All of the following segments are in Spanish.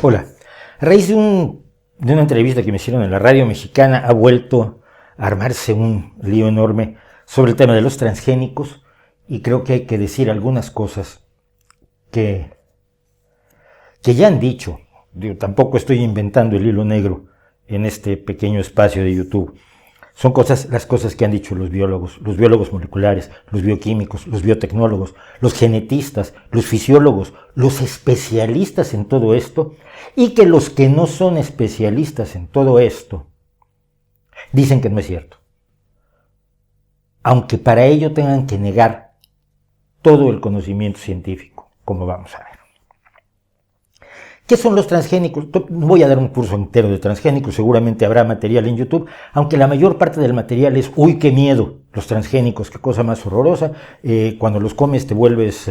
Hola. A raíz de una entrevista que me hicieron en la radio mexicana, ha vuelto a armarse un lío enorme sobre el tema de los transgénicos, y creo que hay que decir algunas cosas que ya han dicho. Tampoco estoy inventando el hilo negro en este pequeño espacio de YouTube. Son las cosas que han dicho los biólogos moleculares, los bioquímicos, los biotecnólogos, los genetistas, los fisiólogos, los especialistas en todo esto, y que los que no son especialistas en todo esto dicen que no es cierto. Aunque para ello tengan que negar todo el conocimiento científico, como vamos a ver. ¿Qué son los transgénicos? No voy a dar un curso entero de transgénicos, seguramente habrá material en YouTube, aunque la mayor parte del material es ¡uy, qué miedo! Los transgénicos, qué cosa más horrorosa. Cuando los comes te vuelves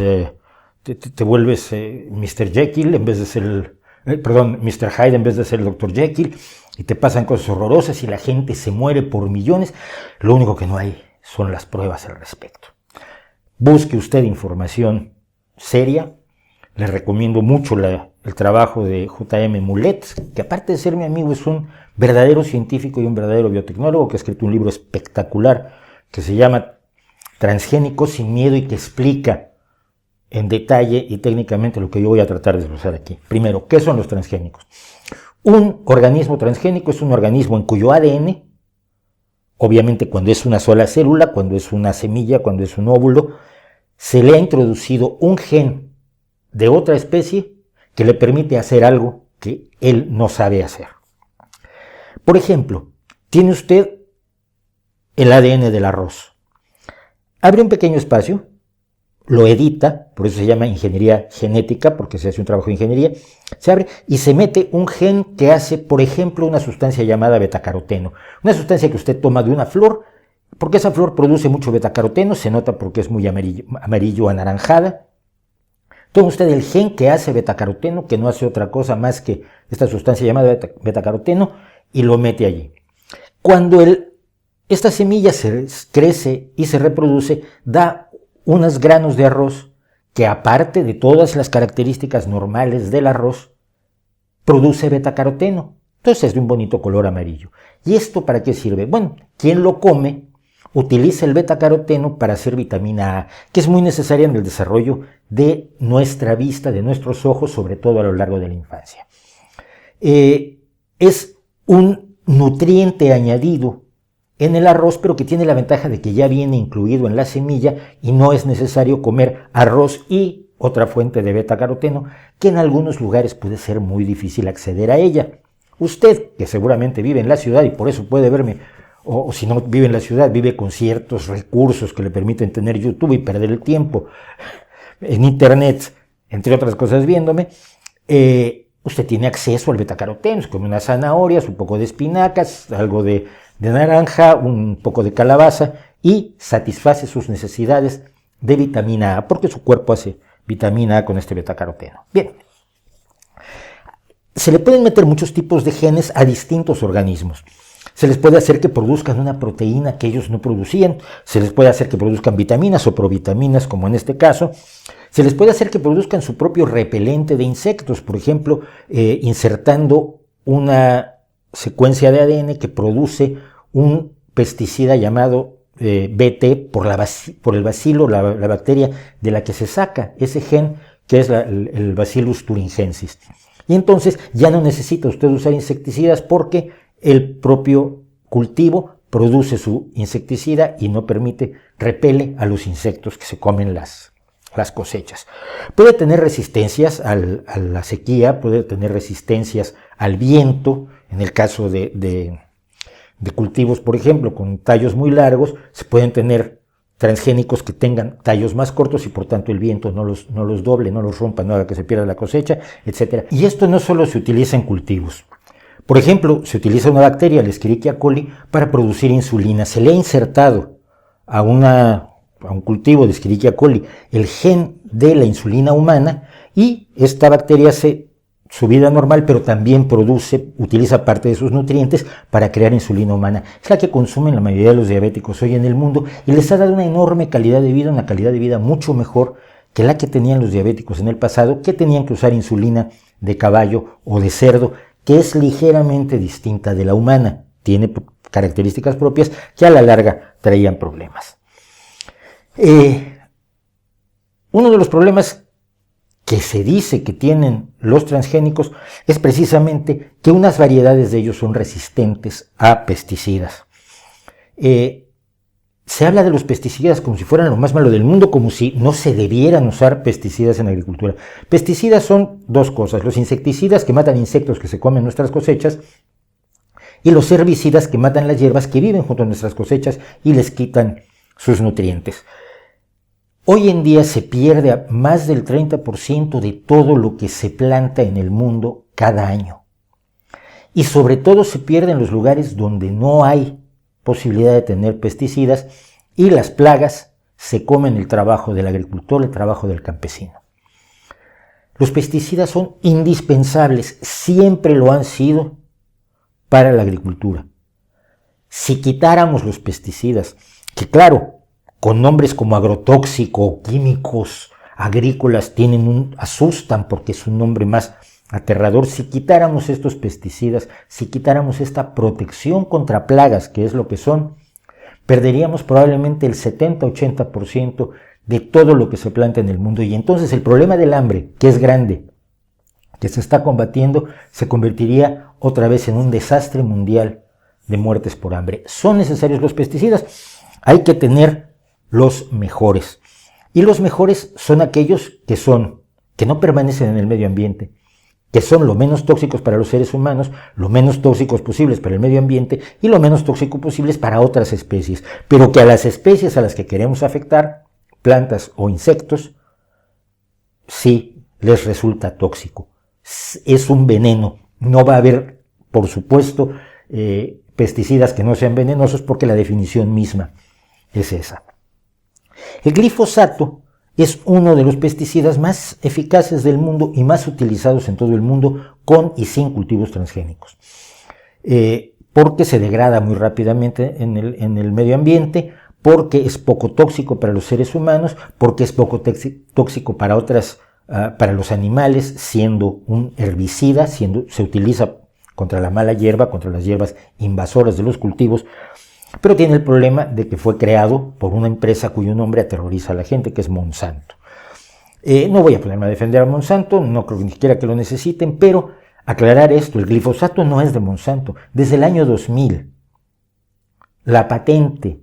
Mr. Jekyll en vez de ser Mr. Hyde en vez de ser el Dr. Jekyll, y te pasan cosas horrorosas y la gente se muere por millones. Lo único que no hay son las pruebas al respecto. Busque usted información seria. Les recomiendo mucho el trabajo de J.M. Mulet, que aparte de ser mi amigo es un verdadero científico y un verdadero biotecnólogo, que ha escrito un libro espectacular que se llama Transgénicos sin miedo y que explica en detalle y técnicamente lo que yo voy a tratar de desglosar aquí. Primero, ¿qué son los transgénicos? Un organismo transgénico es un organismo en cuyo ADN, obviamente cuando es una sola célula, cuando es una semilla, cuando es un óvulo, se le ha introducido un gen de otra especie que le permite hacer algo que él no sabe hacer. Por ejemplo, tiene usted el ADN del arroz. Abre un pequeño espacio, lo edita, por eso se llama ingeniería genética, porque se hace un trabajo de ingeniería, se abre y se mete un gen que hace, por ejemplo, una sustancia llamada betacaroteno. Una sustancia que usted toma de una flor, porque esa flor produce mucho betacaroteno, se nota porque es muy amarillo anaranjada. Toma usted el gen que hace betacaroteno, que no hace otra cosa más que esta sustancia llamada betacaroteno, y lo mete allí. Cuando esta semilla se crece y se reproduce, da unos granos de arroz que, aparte de todas las características normales del arroz, produce betacaroteno. Entonces es de un bonito color amarillo. ¿Y esto para qué sirve? Bueno, quien lo come utiliza el betacaroteno para hacer vitamina A, que es muy necesaria en el desarrollo de nuestra vista, de nuestros ojos, sobre todo a lo largo de la infancia. Es un nutriente añadido en el arroz, pero que tiene la ventaja de que ya viene incluido en la semilla y no es necesario comer arroz y otra fuente de betacaroteno, que en algunos lugares puede ser muy difícil acceder a ella. Usted, que seguramente vive en la ciudad y por eso puede verme, o si no vive en la ciudad, vive con ciertos recursos que le permiten tener YouTube y perder el tiempo en internet, entre otras cosas viéndome, usted tiene acceso al betacaroteno, come unas zanahorias, un poco de espinacas, algo de naranja, un poco de calabaza y satisface sus necesidades de vitamina A, porque su cuerpo hace vitamina A con este betacaroteno. Bien, se le pueden meter muchos tipos de genes a distintos organismos. Se les puede hacer que produzcan una proteína que ellos no producían, se les puede hacer que produzcan vitaminas o provitaminas, como en este caso, se les puede hacer que produzcan su propio repelente de insectos, por ejemplo, insertando una secuencia de ADN que produce un pesticida llamado BT por el bacilo, la bacteria de la que se saca ese gen, que es el Bacillus thuringiensis. Y entonces ya no necesita usted usar insecticidas porque el propio cultivo produce su insecticida y no repele a los insectos que se comen las cosechas. Puede tener resistencias a la sequía, puede tener resistencias al viento. En el caso de cultivos, por ejemplo, con tallos muy largos, se pueden tener transgénicos que tengan tallos más cortos y por tanto el viento no los doble, no los rompa, no haga que se pierda la cosecha, etc. Y esto no solo se utiliza en cultivos. Por ejemplo, se utiliza una bacteria, el Escherichia coli, para producir insulina. Se le ha insertado a un cultivo de Escherichia coli el gen de la insulina humana y esta bacteria hace su vida normal, pero también utiliza parte de sus nutrientes para crear insulina humana. Es la que consumen la mayoría de los diabéticos hoy en el mundo y les ha dado una enorme calidad de vida, una calidad de vida mucho mejor que la que tenían los diabéticos en el pasado, que tenían que usar insulina de caballo o de cerdo, que es ligeramente distinta de la humana. Tiene características propias que a la larga traían problemas. Uno de los problemas que se dice que tienen los transgénicos es precisamente que unas variedades de ellos son resistentes a pesticidas. Se habla de los pesticidas como si fueran lo más malo del mundo, como si no se debieran usar pesticidas en la agricultura. Pesticidas son dos cosas: los insecticidas, que matan insectos que se comen nuestras cosechas, y los herbicidas, que matan las hierbas que viven junto a nuestras cosechas y les quitan sus nutrientes. Hoy en día se pierde más del 30% de todo lo que se planta en el mundo cada año. Y sobre todo se pierde en los lugares donde no hay posibilidad de tener pesticidas, y las plagas se comen el trabajo del agricultor, el trabajo del campesino. Los pesticidas son indispensables, siempre lo han sido para la agricultura. Si quitáramos los pesticidas, que claro, con nombres como agrotóxico o químicos agrícolas asustan porque es un nombre más aterrador, si quitáramos estos pesticidas, si quitáramos esta protección contra plagas, que es lo que son, perderíamos probablemente el 70-80% de todo lo que se planta en el mundo, y entonces el problema del hambre, que es grande, que se está combatiendo, se convertiría otra vez en un desastre mundial de muertes por hambre. ¿Son necesarios los pesticidas? Hay que tener los mejores, y los mejores son aquellos que no permanecen en el medio ambiente, que son lo menos tóxicos para los seres humanos, lo menos tóxicos posibles para el medio ambiente y lo menos tóxicos posibles para otras especies, pero que a las especies a las que queremos afectar, plantas o insectos, sí les resulta tóxico. Es un veneno. No va a haber, por supuesto, pesticidas que no sean venenosos, porque la definición misma es esa. El glifosato es uno de los pesticidas más eficaces del mundo y más utilizados en todo el mundo, con y sin cultivos transgénicos, porque se degrada muy rápidamente en el medio ambiente, porque es poco tóxico para los seres humanos, porque es poco tóxico para los animales, siendo un herbicida, se utiliza contra la mala hierba, contra las hierbas invasoras de los cultivos, pero tiene el problema de que fue creado por una empresa cuyo nombre aterroriza a la gente, que es Monsanto. No voy a ponerme a defender a Monsanto, no creo ni siquiera que lo necesiten, pero aclarar esto: el glifosato no es de Monsanto. Desde el año 2000, la patente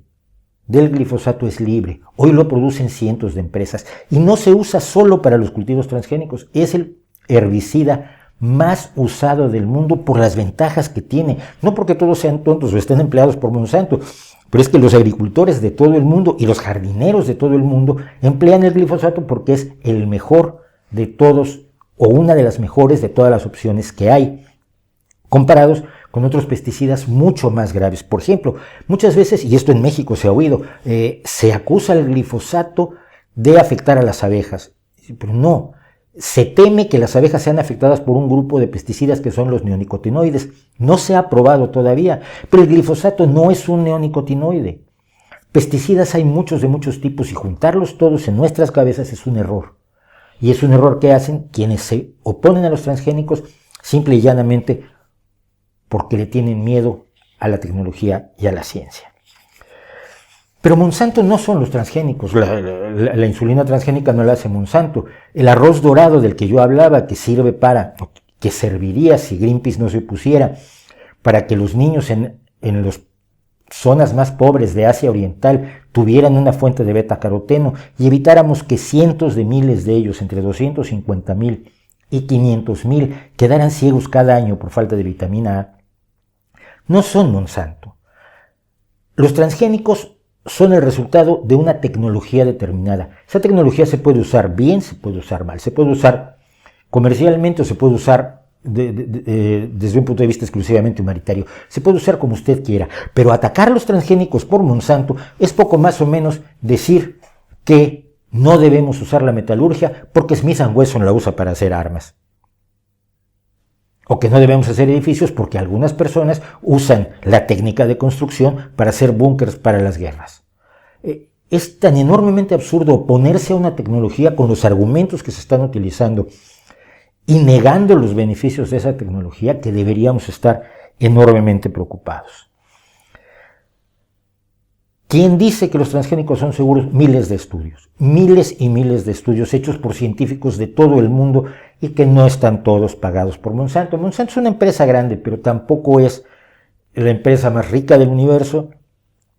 del glifosato es libre. Hoy lo producen cientos de empresas y no se usa solo para los cultivos transgénicos. Es el herbicida más usado del mundo por las ventajas que tiene, no porque todos sean tontos o estén empleados por Monsanto, pero es que los agricultores de todo el mundo y los jardineros de todo el mundo emplean el glifosato porque es el mejor de todos, o una de las mejores de todas las opciones que hay, comparados con otros pesticidas mucho más graves. Por ejemplo, muchas veces, y esto en México se ha oído, se acusa al glifosato de afectar a las abejas, pero no. Se teme que las abejas sean afectadas por un grupo de pesticidas que son los neonicotinoides. No se ha probado todavía, pero el glifosato no es un neonicotinoide. Pesticidas hay muchos de muchos tipos, y juntarlos todos en nuestras cabezas es un error. Y es un error que hacen quienes se oponen a los transgénicos simple y llanamente porque le tienen miedo a la tecnología y a la ciencia. Pero Monsanto no son los transgénicos, la insulina transgénica no la hace Monsanto. El arroz dorado del que yo hablaba, que serviría si Greenpeace no se opusiera, para que los niños en las zonas más pobres de Asia Oriental tuvieran una fuente de beta-caroteno y evitáramos que cientos de miles de ellos, entre 250,000 y 500,000, quedaran ciegos cada año por falta de vitamina A, no son Monsanto. Los transgénicos son el resultado de una tecnología determinada. Esa tecnología se puede usar bien, se puede usar mal, se puede usar comercialmente o se puede usar desde un punto de vista exclusivamente humanitario. Se puede usar como usted quiera, pero atacar los transgénicos por Monsanto es poco más o menos decir que no debemos usar la metalurgia porque Smith & Wesson la usa para hacer armas. O que no debemos hacer edificios porque algunas personas usan la técnica de construcción para hacer búnkers para las guerras. Es tan enormemente absurdo oponerse a una tecnología con los argumentos que se están utilizando y negando los beneficios de esa tecnología que deberíamos estar enormemente preocupados. ¿Quién dice que los transgénicos son seguros? Miles de estudios, miles y miles de estudios hechos por científicos de todo el mundo y que no están todos pagados por Monsanto. Monsanto es una empresa grande, pero tampoco es la empresa más rica del universo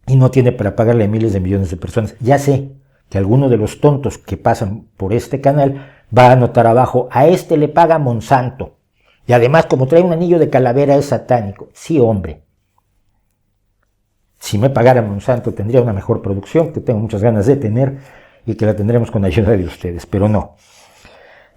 y no tiene para pagarle a miles de millones de personas. Ya sé que alguno de los tontos que pasan por este canal va a anotar abajo, a este le paga Monsanto. Y además, como trae un anillo de calavera, es satánico. Sí, hombre. Si me pagara Monsanto, tendría una mejor producción, que tengo muchas ganas de tener, y que la tendremos con ayuda de ustedes, pero no.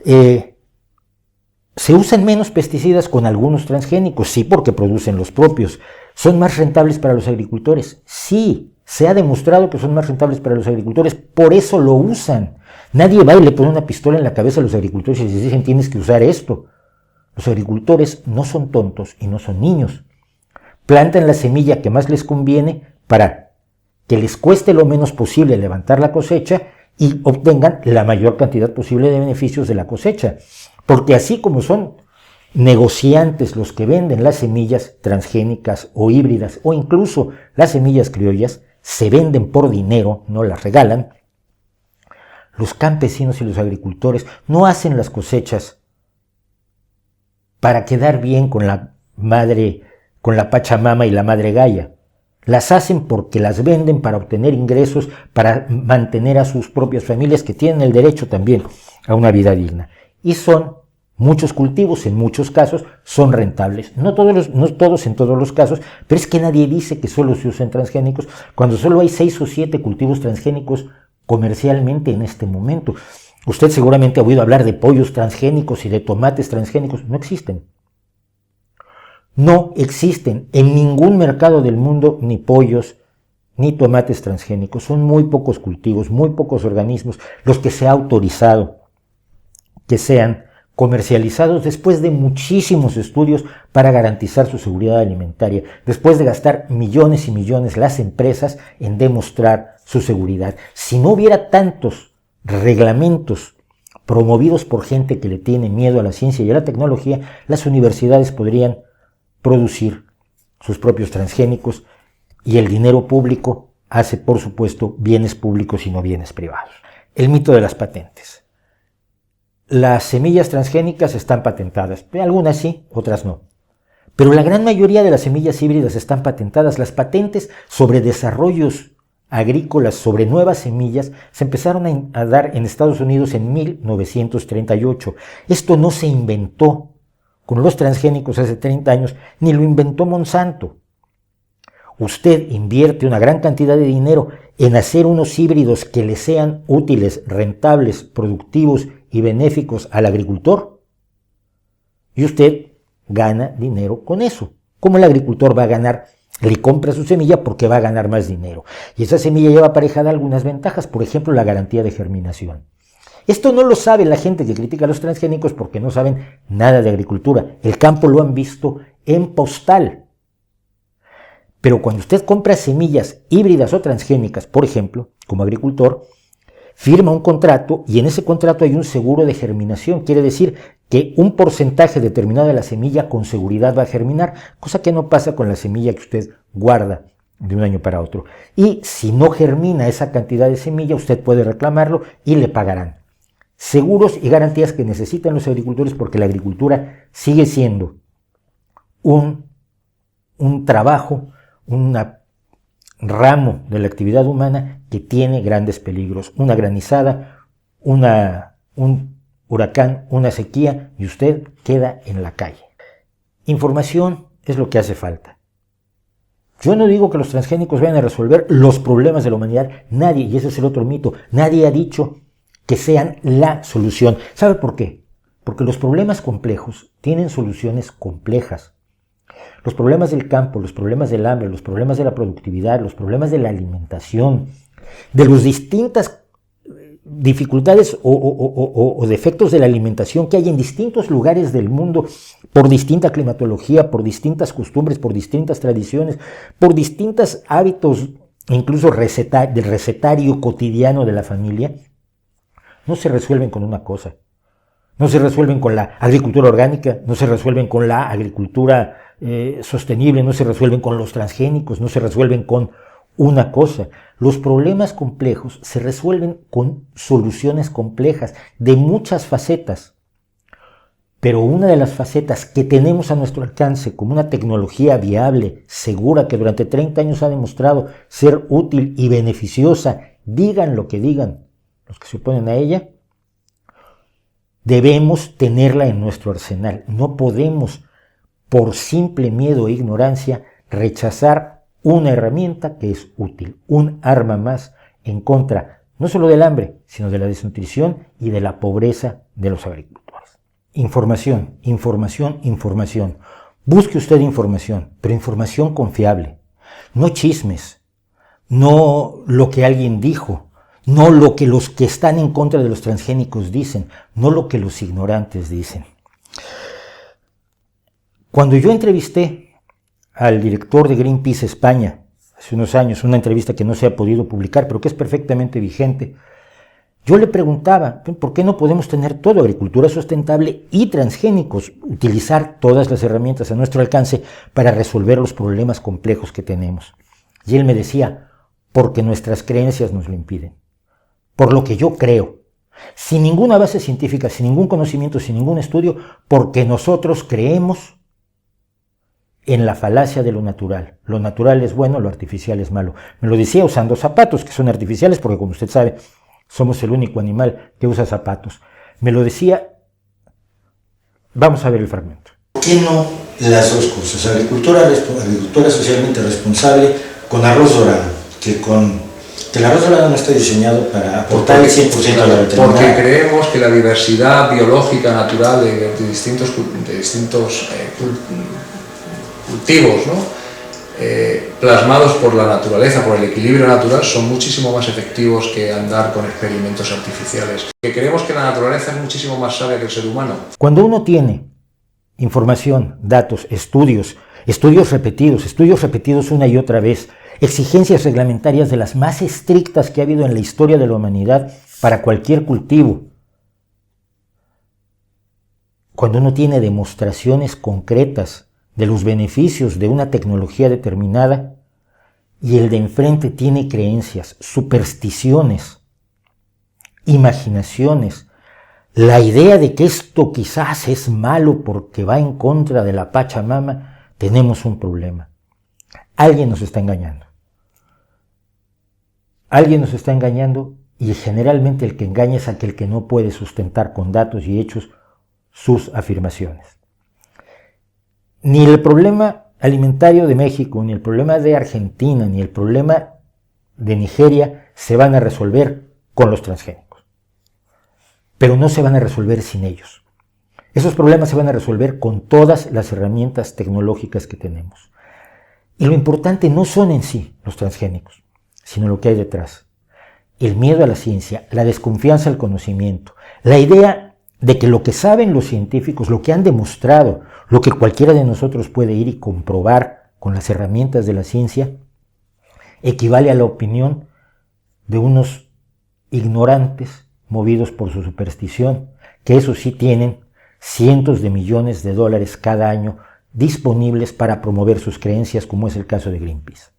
Se usan menos pesticidas con algunos transgénicos, sí, porque producen los propios. ¿Son más rentables para los agricultores? Sí, se ha demostrado que son más rentables para los agricultores, por eso lo usan. Nadie va y le pone una pistola en la cabeza a los agricultores y les dicen tienes que usar esto. Los agricultores no son tontos y no son niños. Plantan la semilla que más les conviene para que les cueste lo menos posible levantar la cosecha y obtengan la mayor cantidad posible de beneficios de la cosecha. Porque así como son negociantes los que venden las semillas transgénicas o híbridas o incluso las semillas criollas, se venden por dinero, no las regalan, los campesinos y los agricultores no hacen las cosechas para quedar bien con la madre, con la Pachamama y la Madre Gaia. Las hacen porque las venden para obtener ingresos, para mantener a sus propias familias que tienen el derecho también a una vida digna. Y son muchos cultivos, en muchos casos, son rentables. No todos en todos los casos, pero es que nadie dice que solo se usen transgénicos, cuando solo hay 6 o 7 cultivos transgénicos comercialmente en este momento. Usted seguramente ha oído hablar de pollos transgénicos y de tomates transgénicos. No existen. No existen en ningún mercado del mundo ni pollos ni tomates transgénicos. Son muy pocos cultivos, muy pocos organismos los que se ha autorizado que sean comercializados después de muchísimos estudios para garantizar su seguridad alimentaria, después de gastar millones y millones las empresas en demostrar su seguridad. Si no hubiera tantos reglamentos promovidos por gente que le tiene miedo a la ciencia y a la tecnología, las universidades podrían producir sus propios transgénicos y el dinero público hace, por supuesto, bienes públicos y no bienes privados. El mito de las patentes. Las semillas transgénicas están patentadas, algunas sí, otras no. Pero la gran mayoría de las semillas híbridas están patentadas. Las patentes sobre desarrollos agrícolas, sobre nuevas semillas, se empezaron a dar en Estados Unidos en 1938. Esto no se inventó con los transgénicos hace 30 años, ni lo inventó Monsanto. Usted invierte una gran cantidad de dinero en hacer unos híbridos que le sean útiles, rentables, productivos y benéficos al agricultor, y usted gana dinero con eso. ¿Cómo el agricultor va a ganar? Le compra su semilla porque va a ganar más dinero. Y esa semilla lleva aparejada algunas ventajas, por ejemplo, la garantía de germinación. Esto no lo sabe la gente que critica a los transgénicos porque no saben nada de agricultura. El campo lo han visto en postal. Pero cuando usted compra semillas híbridas o transgénicas, por ejemplo, como agricultor, firma un contrato y en ese contrato hay un seguro de germinación. Quiere decir que un porcentaje determinado de la semilla con seguridad va a germinar, cosa que no pasa con la semilla que usted guarda de un año para otro. Y si no germina esa cantidad de semilla, usted puede reclamarlo y le pagarán. Seguros y garantías que necesitan los agricultores porque la agricultura sigue siendo un trabajo, un ramo de la actividad humana que tiene grandes peligros. Una granizada, un huracán, una sequía y usted queda en la calle. Información es lo que hace falta. Yo no digo que los transgénicos vayan a resolver los problemas de la humanidad. Nadie, y ese es el otro mito, nadie ha dicho que sean la solución. ¿Sabe por qué? Porque los problemas complejos tienen soluciones complejas. Los problemas del campo, los problemas del hambre, los problemas de la productividad, los problemas de la alimentación, de las distintas dificultades o defectos de la alimentación que hay en distintos lugares del mundo por distinta climatología, por distintas costumbres, por distintas tradiciones, por distintos hábitos incluso del recetario cotidiano de la familia, no se resuelven con una cosa. No se resuelven con la agricultura orgánica, no se resuelven con la agricultura sostenible, no se resuelven con los transgénicos, no se resuelven con una cosa. Los problemas complejos se resuelven con soluciones complejas de muchas facetas. Pero una de las facetas que tenemos a nuestro alcance como una tecnología viable, segura, que durante 30 años ha demostrado ser útil y beneficiosa, digan lo que digan los que se oponen a ella, debemos tenerla en nuestro arsenal. No podemos, por simple miedo e ignorancia, rechazar una herramienta que es útil, un arma más en contra no solo del hambre, sino de la desnutrición y de la pobreza de los agricultores. Información, información, información. Busque usted información, pero información confiable. No chismes, no lo que alguien dijo, no lo que los que están en contra de los transgénicos dicen, no lo que los ignorantes dicen. Cuando yo entrevisté al director de Greenpeace España hace unos años, una entrevista que no se ha podido publicar, pero que es perfectamente vigente, yo le preguntaba, ¿por qué no podemos tener todo, agricultura sustentable y transgénicos, utilizar todas las herramientas a nuestro alcance para resolver los problemas complejos que tenemos? Y él me decía, porque nuestras creencias nos lo impiden, por lo que yo creo, sin ninguna base científica, sin ningún conocimiento, sin ningún estudio, porque nosotros creemos en la falacia de lo natural. Lo natural es bueno, lo artificial es malo. Me lo decía usando zapatos, que son artificiales, porque como usted sabe, somos el único animal que usa zapatos. Me lo decía. Vamos a ver el fragmento. ¿Por qué no las dos cosas? Agricultura socialmente responsable con arroz dorado, que el arroz dorado no está diseñado para aportar el 100% de la vitamina. Porque creemos que la diversidad biológica natural de distintos cultivos, ¿no? Plasmados por la naturaleza, por el equilibrio natural, son muchísimo más efectivos que andar con experimentos artificiales. Que creemos que la naturaleza es muchísimo más sabia que el ser humano. Cuando uno tiene información, datos, estudios repetidos una y otra vez, exigencias reglamentarias de las más estrictas que ha habido en la historia de la humanidad para cualquier cultivo, cuando uno tiene demostraciones concretas de los beneficios de una tecnología determinada y el de enfrente tiene creencias, supersticiones, imaginaciones, la idea de que esto quizás es malo porque va en contra de la Pachamama, tenemos un problema. Alguien nos está engañando. Alguien nos está engañando y generalmente el que engaña es aquel que no puede sustentar con datos y hechos sus afirmaciones. Ni el problema alimentario de México, ni el problema de Argentina, ni el problema de Nigeria se van a resolver con los transgénicos. Pero no se van a resolver sin ellos. Esos problemas se van a resolver con todas las herramientas tecnológicas que tenemos. Y lo importante no son en sí los transgénicos, sino lo que hay detrás. El miedo a la ciencia, la desconfianza al conocimiento, la idea de que lo que saben los científicos, lo que han demostrado, lo que cualquiera de nosotros puede ir y comprobar con las herramientas de la ciencia, equivale a la opinión de unos ignorantes movidos por su superstición, que eso sí tienen cientos de millones de dólares cada año disponibles para promover sus creencias, como es el caso de Greenpeace.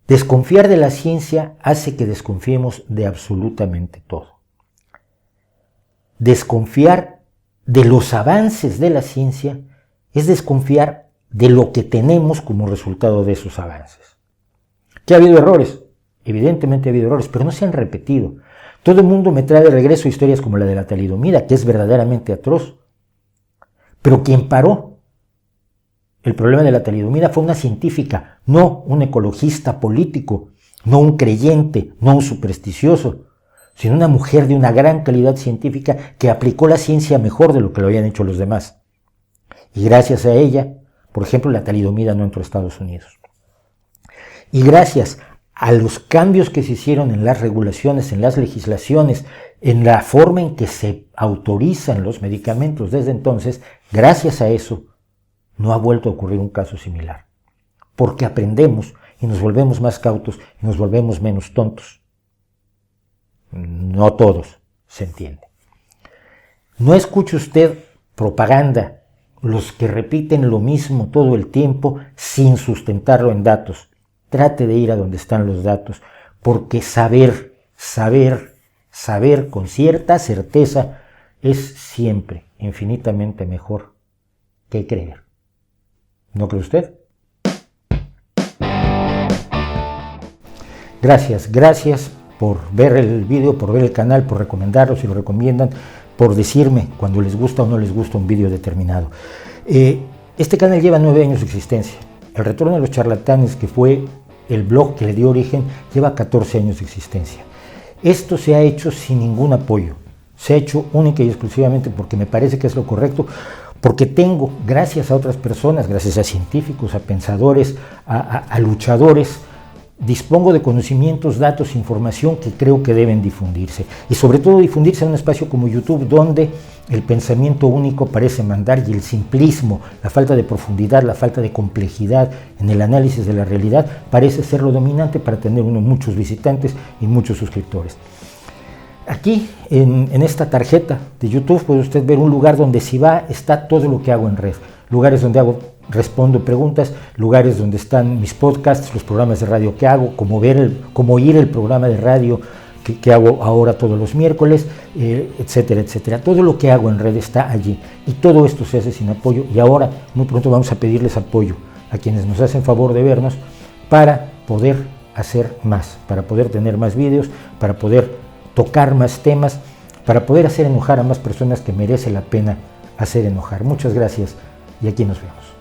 Desconfiar de la ciencia hace que desconfiemos de absolutamente todo. Desconfiar de los avances de la ciencia es desconfiar de lo que tenemos como resultado de esos avances. ¿Que ha habido errores? Evidentemente ha habido errores, pero no se han repetido. Todo el mundo me trae de regreso historias como la de la talidomida, que es verdaderamente atroz. Pero quien paró el problema de la talidomida fue una científica, no un ecologista político, no un creyente, no un supersticioso, sino una mujer de una gran calidad científica que aplicó la ciencia mejor de lo que lo habían hecho los demás. Y gracias a ella, por ejemplo, la talidomida no entró a Estados Unidos. Y gracias a los cambios que se hicieron en las regulaciones, en las legislaciones, en la forma en que se autorizan los medicamentos desde entonces, gracias a eso, no ha vuelto a ocurrir un caso similar. Porque aprendemos y nos volvemos más cautos y nos volvemos menos tontos. No todos, se entiende. No escuche usted propaganda, los que repiten lo mismo todo el tiempo sin sustentarlo en datos. Trate de ir a donde están los datos, porque saber con cierta certeza es siempre infinitamente mejor que creer. ¿No cree usted? Gracias por ver el video, por ver el canal, por recomendarlo si lo recomiendan, por decirme cuando les gusta o no les gusta un video determinado. Este canal lleva 9 años de existencia. El Retorno de los Charlatanes, que fue el blog que le dio origen, lleva 14 años de existencia. Esto se ha hecho sin ningún apoyo. Se ha hecho única y exclusivamente porque me parece que es lo correcto, porque tengo, gracias a otras personas, gracias a científicos, a pensadores, a luchadores, dispongo de conocimientos, datos, información que creo que deben difundirse. Y sobre todo difundirse en un espacio como YouTube, donde el pensamiento único parece mandar y el simplismo, la falta de profundidad, la falta de complejidad en el análisis de la realidad parece ser lo dominante para tener muchos visitantes y muchos suscriptores. Aquí, en esta tarjeta de YouTube, puede usted ver un lugar donde si va, está todo lo que hago en red. Lugares donde respondo preguntas, lugares donde están mis podcasts, los programas de radio que hago, como oír el programa de radio que hago ahora todos los miércoles, etcétera, etcétera. Todo lo que hago en red está allí. Y todo esto se hace sin apoyo. Y ahora, muy pronto, vamos a pedirles apoyo a quienes nos hacen favor de vernos para poder hacer más, para poder tener más vídeos, para poder tocar más temas, para poder hacer enojar a más personas que merece la pena hacer enojar. Muchas gracias y aquí nos vemos.